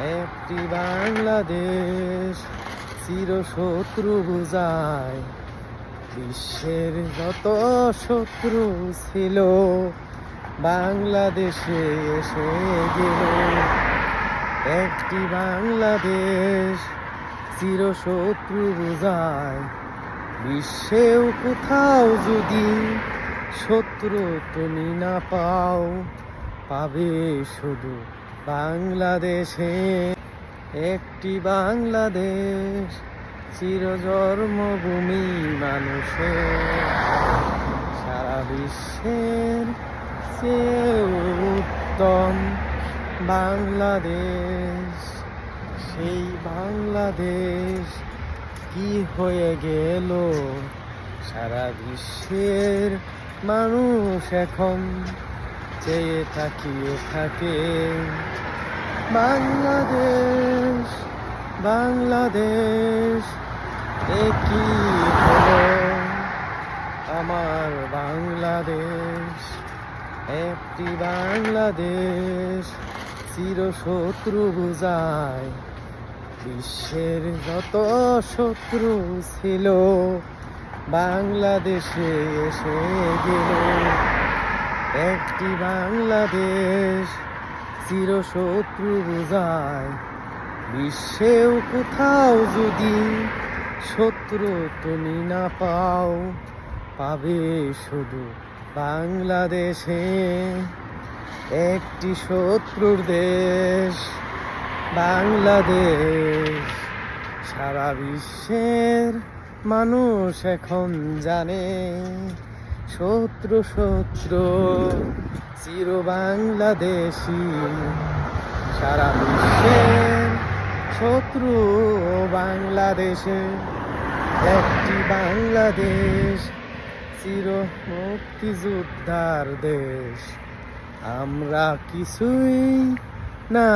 একটি বাংলাদেশ চিরশত্রু বুঝায়, বিশ্বের যত শত্রু ছিল বাংলাদেশে এসে গেল। একটি বাংলাদেশ চিরশত্রু বুঝায়, বিশ্বেও কোথাও যদি শত্রু তুমি না পাও, পাবে শুধু বাংলাদেশে। একটি বাংলাদেশ চিরজন্মভূমি মানুষের, সারা বিশ্বের চেয়ে উত্তম বাংলাদেশ। সেই বাংলাদেশ কি হয়ে গেল, সারা বিশ্বের মানুষ এখন চেয়ে তাকিয়ে থাকে। বাংলাদেশ বাংলাদেশ একই হলো আমার বাংলাদেশ। একটি বাংলাদেশ চিরশত্রু বুঝায়, বিশ্বের যত শত্রু ছিল বাংলাদেশে এসে গেল। একটি বাংলাদেশ চিরশত্রু বুঝায়, বিশ্বেও কোথাও যদি শত্রু তুমি না পাও, পাবে শুধু বাংলাদেশে। একটি শত্রুর দেশ বাংলাদেশ, সারা বিশ্বের মানুষ এখন জানে। শত্রু শত্রু চির বাংলাদেশি, সারা বিশ্বের শত্রু বাংলাদেশে। একটি বাংলাদেশ চির মুক্তিযোদ্ধার দেশ, আমরা কিছুই না।